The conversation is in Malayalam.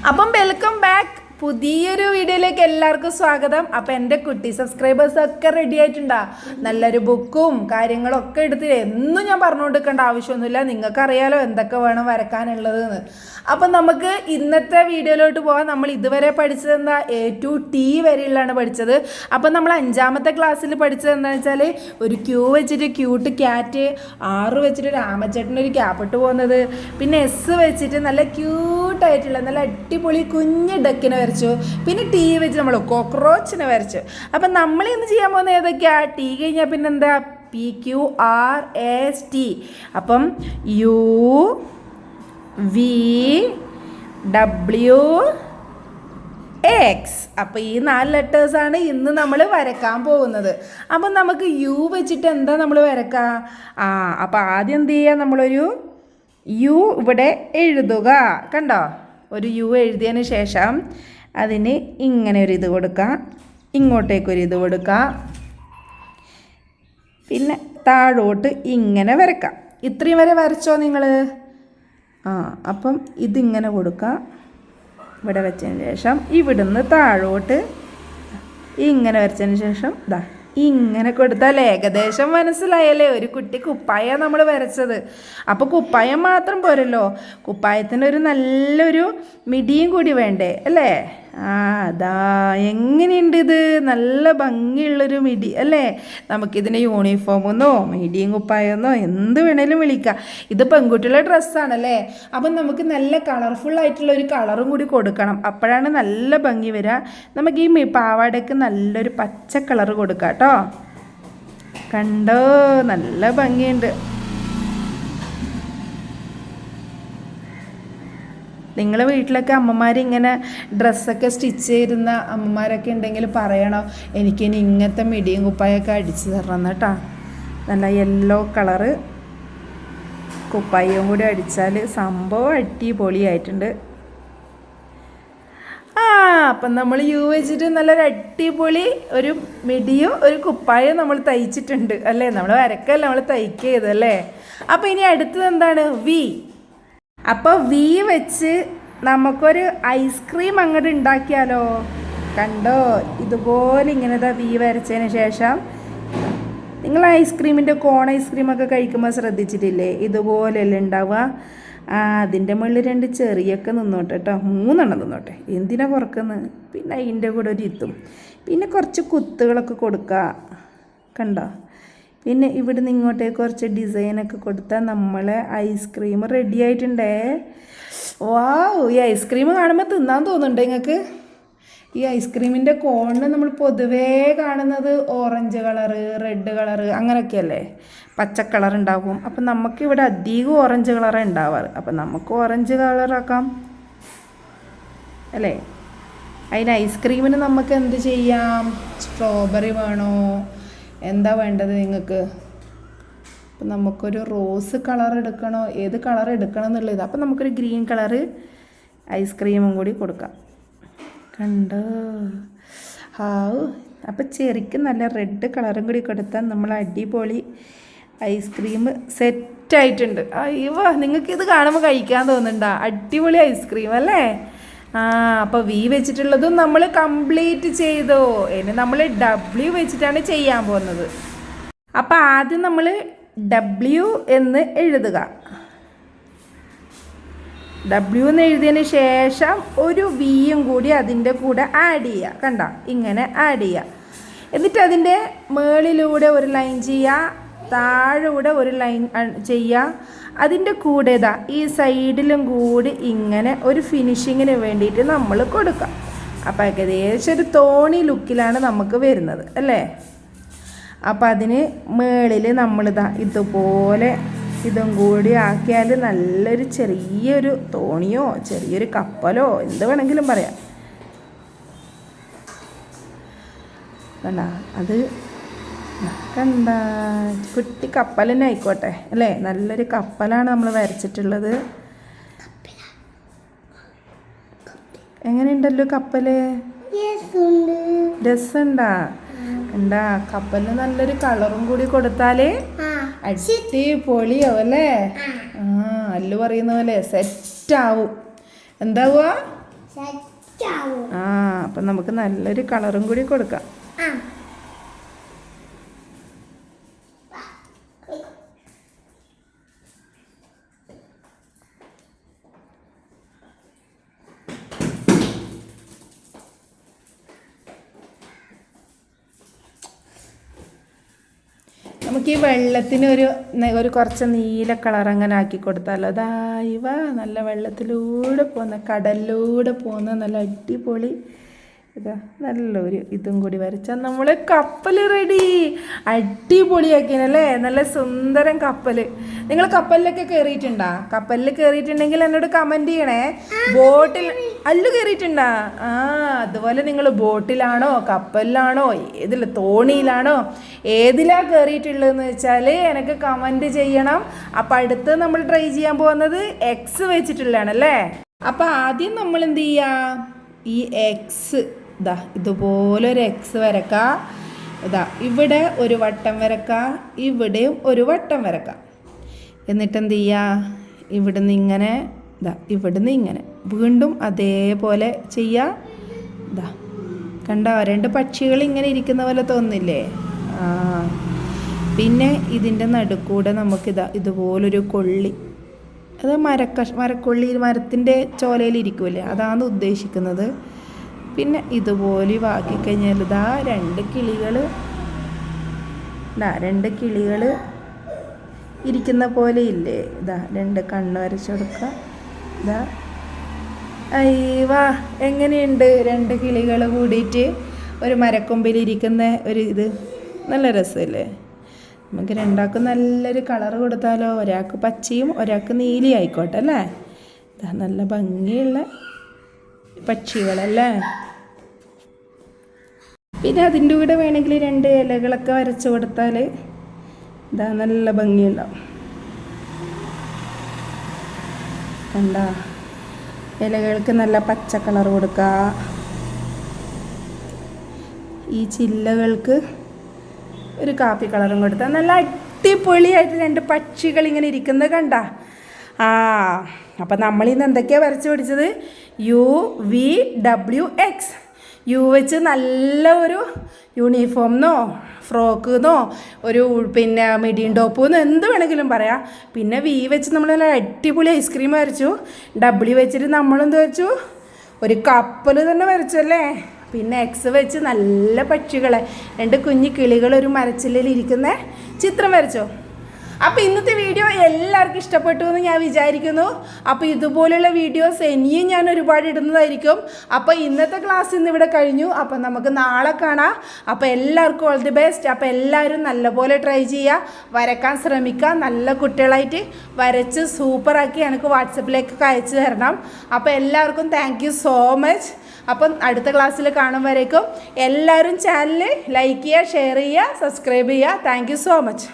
അപ്പം വെൽക്കം ബാക്ക്. പുതിയൊരു വീഡിയോയിലേക്ക് എല്ലാവർക്കും സ്വാഗതം. അപ്പം എൻ്റെ കുട്ടി സബ്സ്ക്രൈബേഴ്സ് ഒക്കെ റെഡി ആയിട്ടുണ്ടാ. നല്ലൊരു ബുക്കും കാര്യങ്ങളൊക്കെ എടുത്ത് എന്നും ഞാൻ പറഞ്ഞു കൊടുക്കേണ്ട ആവശ്യമൊന്നുമില്ല. നിങ്ങൾക്കറിയാലോ എന്തൊക്കെ വേണം വരക്കാനുള്ളതെന്ന്. അപ്പം നമുക്ക് ഇന്നത്തെ വീഡിയോയിലോട്ട് പോകാം. നമ്മൾ ഇതുവരെ പഠിച്ചത് എന്താ, A to T വരെയുള്ളതാണ് പഠിച്ചത്. അപ്പം നമ്മൾ 5ാമത്തെ ക്ലാസ്സിൽ പഠിച്ചത് എന്താണെന്ന് വെച്ചാൽ ഒരു Q വെച്ചിട്ട് ക്യൂട്ട് ക്യാറ്റ്, R വെച്ചിട്ട് രാമച്ചേട്ടനൊരു ക്യാപ്പിട്ട് പോകുന്നത്, പിന്നെ S വെച്ചിട്ട് നല്ല ക്യൂട്ടായിട്ടുള്ള നല്ല അടിപൊളി കുഞ്ഞ് ഡക്കിനെ വരച്ചു, പിന്നെ T വെച്ച് നമ്മൾ കോക്രോച്ചിനെ വരച്ചു. അപ്പം നമ്മൾ ഇന്ന് ചെയ്യാൻ പോകുന്നത് ഏതൊക്കെയാ? T കഴിഞ്ഞാൽ പിന്നെ എന്താ? PQRST. അപ്പം UVWX. അപ്പോൾ ഈ 4 ലെറ്റേഴ്സാണ് ഇന്ന് നമ്മൾ വരക്കാൻ പോകുന്നത്. അപ്പം നമുക്ക് U വെച്ചിട്ട് എന്താ നമ്മൾ വരക്കുക? അപ്പോൾ ആദ്യം എന്ത് ചെയ്യുക? നമ്മളൊരു U ഇവിടെ എഴുതുക. കണ്ടോ? ഒരു U എഴുതിയതിന് ശേഷം അതിന് ഇങ്ങനെ ഒരു ഇത് കൊടുക്കുക, ഇങ്ങോട്ടേക്കൊരു ഇത് കൊടുക്കുക, പിന്നെ താഴോട്ട് ഇങ്ങനെ വരക്കാം. ഇത്രയും വരെ വരച്ചോ നിങ്ങൾ? അപ്പം ഇതിങ്ങനെ കൊടുക്കുക. ഇവിടെ വെച്ചതിന് ശേഷം ഇവിടുന്ന് താഴോട്ട് ഇങ്ങനെ വരച്ചതിന് ശേഷം ദാ ഇങ്ങനെ കൊടുത്താൽ ഏകദേശം മനസ്സിലായല്ലേ? ഒരു കുട്ടി കുപ്പായ നമ്മൾ വരച്ചത്. അപ്പോൾ കുപ്പായം മാത്രം പോരല്ലോ, കുപ്പായത്തിനൊരു നല്ലൊരു മിടിയും കൂടി വേണ്ടേ അല്ലേ? അതാ എങ്ങനെയുണ്ട് ഇത്? നല്ല ഭംഗിയുള്ളൊരു മിടി അല്ലേ? നമുക്കിതിനെ യൂണിഫോമെന്നോ മിടിയും കുപ്പായെന്നോ എന്ത് വേണേലും വിളിക്കാം. ഇത് പെൺകുട്ടികളുടെ ഡ്രസ്സാണല്ലേ? അപ്പം നമുക്ക് നല്ല കളർഫുള്ളായിട്ടുള്ള ഒരു കളറും കൂടി കൊടുക്കണം. അപ്പോഴാണ് നല്ല ഭംഗി വരിക. നമുക്ക് ഈ പാവാടയ്ക്ക് നല്ലൊരു പച്ച കളർ കൊടുക്കാം കേട്ടോ. കണ്ടോ? നല്ല ഭംഗിയുണ്ട്. നിങ്ങളെ വീട്ടിലൊക്കെ അമ്മമാരിങ്ങനെ ഡ്രസ്സൊക്കെ സ്റ്റിച്ച് ചെയ്തിരുന്ന അമ്മമാരൊക്കെ ഉണ്ടെങ്കിൽ പറയണോ, എനിക്കിനി ഇങ്ങനത്തെ മിടിയും കുപ്പായൊക്കെ അടിച്ച് തരണം കേട്ടോ. നല്ല യെല്ലോ കളറ് കുപ്പായവും കൂടി അടിച്ചാൽ സംഭവം അടിപൊളിയായിട്ടുണ്ട്. അപ്പം നമ്മൾ U വെച്ചിട്ട് നല്ലൊരു അടിപൊളി ഒരു മിടിയും ഒരു കുപ്പായം നമ്മൾ തയ്ച്ചിട്ടുണ്ട് അല്ലേ? നമ്മൾ വരക്കല്ല, നമ്മൾ തയ്ക്കുക ചെയ്തല്ലേ. അപ്പോൾ ഇനി അടുത്തത് എന്താണ്? V. അപ്പോൾ V വെച്ച് നമുക്കൊരു ഐസ്ക്രീം അങ്ങോട്ട് ഉണ്ടാക്കിയാലോ? കണ്ടോ? ഇതുപോലെ ഇങ്ങനത്തെ V വരച്ചതിന് ശേഷം നിങ്ങൾ ഐസ്ക്രീമിൻ്റെ കോൺ ഐസ്ക്രീമൊക്കെ കഴിക്കുമ്പോൾ ശ്രദ്ധിച്ചിട്ടില്ലേ? ഇതുപോലെയല്ലേ ഉണ്ടാവുക. അതിൻ്റെ മുകളിൽ 2 ചെറിയൊക്കെ നിന്നോട്ടെ കേട്ടോ, 3 നിന്നോട്ടെ. എന്തിനാ കുറക്കുന്നത്? പിന്നെ അതിൻ്റെ കൂടെ ഒരു ഇതും, പിന്നെ കുറച്ച് കുത്തുകളൊക്കെ കൊടുക്കുക. കണ്ടോ? പിന്നെ ഇവിടെ നിന്ന് ഇങ്ങോട്ടേക്ക് കുറച്ച് ഡിസൈനൊക്കെ കൊടുത്താൽ നമ്മളെ ഐസ്ക്രീം റെഡി ആയിട്ടുണ്ടേ. വാവ്! ഈ ഐസ്ക്രീം കാണുമ്പോൾ തിന്നാൻ തോന്നുന്നുണ്ട് നിങ്ങൾക്ക്? ഈ ഐസ്ക്രീമിൻ്റെ കോണിന് നമ്മൾ പൊതുവേ കാണുന്നത് ഓറഞ്ച് കളറ്, റെഡ് കളറ് അങ്ങനെയൊക്കെയല്ലേ, പച്ച കളർ ഉണ്ടാവും. അപ്പം നമുക്കിവിടെ അധികം ഓറഞ്ച് കളറാണ് ഉണ്ടാവാറ്. അപ്പം നമുക്ക് ഓറഞ്ച് കളറാക്കാം അല്ലേ? അതിന് ഐസ്ക്രീമിന് നമുക്ക് എന്ത് ചെയ്യാം? സ്ട്രോബെറി വേണോ? എന്താ വേണ്ടത് നിങ്ങൾക്ക്? അപ്പം നമുക്കൊരു റോസ് കളർ എടുക്കണോ? ഏത് കളർ എടുക്കണം എന്നുള്ളത്. അപ്പം നമുക്കൊരു ഗ്രീൻ കളറ് ഐസ്ക്രീമും കൂടി കൊടുക്കാം. കണ്ടോ? അപ്പം ചെറിക്ക് നല്ല റെഡ് കളറും കൂടി കൊടുത്താൽ നമ്മൾ അടിപൊളി ഐസ്ക്രീം സെറ്റായിട്ടുണ്ട്. അയ്യോ, നിങ്ങൾക്കിത് കാണുമ്പോൾ കഴിക്കാൻ തോന്നുന്നുണ്ടോ? അടിപൊളി ഐസ്ക്രീം അല്ലേ? അപ്പോൾ V വെച്ചിട്ടുള്ളതും നമ്മൾ കംപ്ലീറ്റ് ചെയ്തു. ഇനി നമ്മൾ W വെച്ചിട്ടാണ് ചെയ്യാൻ പോകുന്നത്. അപ്പോൾ ആദ്യം നമ്മൾ W എന്ന് എഴുതുക. W എന്ന് എഴുതിയതിന് ശേഷം ഒരു Vയും കൂടി അതിൻ്റെ കൂടെ ആഡ് ചെയ്യുക. കണ്ട? ഇങ്ങനെ ആഡ് ചെയ്യുക. എന്നിട്ട് അതിൻ്റെ മുകളിലൂടെ ഒരു ലൈൻ ചെയ്യുക, താഴെ ഒരു ലൈൻ ചെയ്യുക. അതിൻ്റെ കൂടെ ഈ സൈഡിലും കൂടി ഇങ്ങനെ ഒരു ഫിനിഷിങ്ങിന് വേണ്ടിയിട്ട് നമ്മൾ കൊടുക്കാം. അപ്പോൾ ഏകദേശം ഒരു തോണി ലുക്കിലാണ് നമുക്ക് വരുന്നത് അല്ലേ? അപ്പോൾ അതിന് മുകളിൽ നമ്മളിതാ ഇതുപോലെ ഇതും കൂടി ആക്കിയാൽ നല്ലൊരു ചെറിയൊരു തോണിയോ ചെറിയൊരു കപ്പലോ എന്ത് വേണമെങ്കിലും പറയാം. കണ്ട? അത് കണ്ട? കുട്ടി കപ്പൽ തന്നെ ആയിക്കോട്ടെ അല്ലേ? നല്ലൊരു കപ്പലാണ് നമ്മൾ വരച്ചിട്ടുള്ളത്. എങ്ങനെയുണ്ടല്ലോ കപ്പല്? രസമുണ്ടാ? എന്താ കപ്പലിന് നല്ലൊരു കളറും കൂടി കൊടുത്താലേ അടിപൊളിയോ അല്ലേ? അല്ലു പറയുന്ന പോലെ സെറ്റാവും. എന്താവുക? ആ അപ്പം നമുക്ക് നല്ലൊരു കളറും കൂടി കൊടുക്കാം. നമുക്ക് ഈ വെള്ളത്തിന് ഒരു കുറച്ച് നീല കളർ അങ്ങനെ ആക്കി കൊടുത്താലോ. അതാ ഇവ നല്ല വെള്ളത്തിലൂടെ പോകുന്ന കടലിലൂടെ പോകുന്ന നല്ല അടിപൊളി ഇതാ നല്ലൊരു ഇതും കൂടി വരച്ചാൽ നമ്മൾ കപ്പൽ റെഡി. അടിപൊളിയാക്കിയല്ലേ, നല്ല സുന്ദരം കപ്പൽ. നിങ്ങൾ കപ്പലിലൊക്കെ കയറിയിട്ടുണ്ടാ? കപ്പലിൽ കയറിയിട്ടുണ്ടെങ്കിൽ എന്നോട് കമൻറ്റ് ചെയ്യണേ. ബോട്ടിൽ അല്ലു കയറിയിട്ടുണ്ടാ? ആ അതുപോലെ നിങ്ങൾ ബോട്ടിലാണോ കപ്പലിലാണോ തോണിയിലാണോ ഏതിലാണ് കയറിയിട്ടുള്ളതെന്ന് വെച്ചാൽ എനിക്ക് കമൻറ്റ് ചെയ്യണം. അപ്പം അടുത്ത് നമ്മൾ ട്രൈ ചെയ്യാൻ പോകുന്നത് എക്സ് വെച്ചിട്ടുള്ളതാണല്ലേ. അപ്പം ആദ്യം നമ്മൾ എന്ത് ചെയ്യുക, ഈ എക്സ് ഇതാ ഇതുപോലൊരു എക്സ് വരക്കാം. ഇതാ ഇവിടെ ഒരു വട്ടം വരക്കാം, ഇവിടെയും ഒരു വട്ടം വരക്കാം. എന്നിട്ട് എന്ത് ചെയ്യുക, ഇവിടുന്ന് ഇങ്ങനെ ഇതാ ഇവിടുന്ന് ഇങ്ങനെ വീണ്ടും അതേപോലെ ചെയ്യുക. ഇതാ കണ്ടോ, രണ്ട് പക്ഷികൾ ഇങ്ങനെ ഇരിക്കുന്ന പോലെ തോന്നില്ലേ? ആ പിന്നെ ഇതിൻ്റെ നടുക്കൂടെ നമുക്കിതാ ഇതുപോലൊരു കൊള്ളി, അത് മരക്കൊള്ളി മരത്തിൻ്റെ ചോലയിലിരിക്കുമല്ലേ, അതാണ് ഉദ്ദേശിക്കുന്നത്. പിന്നെ ഇതുപോലെ ആക്കി കഴിഞ്ഞാൽ ഇതാ രണ്ട് കിളികൾ ഇരിക്കുന്ന പോലെ ഇല്ലേ. ഇതാ രണ്ട് കണ്ണ് വരച്ചു കൊടുക്കുക. ഇതാ അയ്യവാ എങ്ങനെയുണ്ട് രണ്ട് കിളികൾ കൂടിയിട്ട് ഒരു മരക്കൊമ്പിലിരിക്കുന്ന ഒരു ഇത്, നല്ല രസമല്ലേ? നമുക്ക് രണ്ടാൾക്കും നല്ലൊരു കളർ കൊടുത്താലോ. ഒരാൾക്ക് പച്ചയും ഒരാൾക്ക് നീലയും ആയിക്കോട്ടെ അല്ലേ. ഇതാ നല്ല ഭംഗിയുള്ള പക്ഷികളല്ലേ. പിന്നെ അതിൻ്റെ കൂടെ വേണമെങ്കിൽ രണ്ട് ഇലകളൊക്കെ വരച്ചു കൊടുത്താൽ ഇതാ നല്ല ഭംഗിയുണ്ടാവും. കണ്ട ഇലകൾക്ക് നല്ല പച്ച കളർ കൊടുക്കുക. ഈ ചില്ലകൾക്ക് ഒരു കാപ്പി കളറും കൊടുത്താൽ നല്ല അടിപൊളിയായിട്ട് രണ്ട് പക്ഷികൾ ഇങ്ങനെ ഇരിക്കുന്നത് കണ്ട. ആ അപ്പം നമ്മളിന്ന് എന്തൊക്കെയാണ് വരച്ച് പഠിച്ചത്? UVWX. യു വെച്ച് നല്ല ഒരു യൂണിഫോമെന്നോ ഫ്രോക്കെന്നോ ഒരു പിന്നെ മിഡിയും ടോപ്പെന്നോ എന്ത് വേണമെങ്കിലും പറയാം. പിന്നെ വി വെച്ച് നമ്മൾ നല്ല അടിപൊളി ഐസ്ക്രീം വരച്ചു. W വെച്ചിട്ട് നമ്മളെന്ത് വെച്ചു? ഒരു കപ്പൽ തന്നെ വരച്ചല്ലേ. പിന്നെ എക്സ് വെച്ച് നല്ല പക്ഷികളെ രണ്ട് കുഞ്ഞു കിളികൾ ഒരു മരച്ചില്ലയിൽ ഇരിക്കുന്ന ചിത്രം വരച്ചോ. അപ്പോൾ ഇന്നത്തെ വീഡിയോ എല്ലാവർക്കും ഇഷ്ടപ്പെട്ടു എന്ന് ഞാൻ വിചാരിക്കുന്നു. അപ്പോൾ ഇതുപോലുള്ള വീഡിയോസ് ഇനിയും ഞാൻ ഒരുപാട് ഇടുന്നതായിരിക്കും. അപ്പോൾ ഇന്നത്തെ ക്ലാസ് ഇന്നിവിടെ കഴിഞ്ഞു. അപ്പോൾ നമുക്ക് നാളെ കാണാം. അപ്പോൾ എല്ലാവർക്കും ഓൾ ദി ബെസ്റ്റ്. അപ്പോൾ എല്ലാവരും നല്ലപോലെ ട്രൈ ചെയ്യുക, വരക്കാൻ ശ്രമിക്കുക. നല്ല കുട്ടികളായിട്ട് വരച്ച് സൂപ്പറാക്കി എനിക്ക് വാട്സപ്പിലേക്ക് അയച്ചു തരണം. അപ്പോൾ എല്ലാവർക്കും താങ്ക് യു സോ മച്ച്. അപ്പം അടുത്ത ക്ലാസ്സിൽ കാണും വരേക്കും എല്ലാവരും ചാനൽ ലൈക്ക് ചെയ്യുക, ഷെയർ ചെയ്യുക, സബ്സ്ക്രൈബ് ചെയ്യുക. Thank you so much.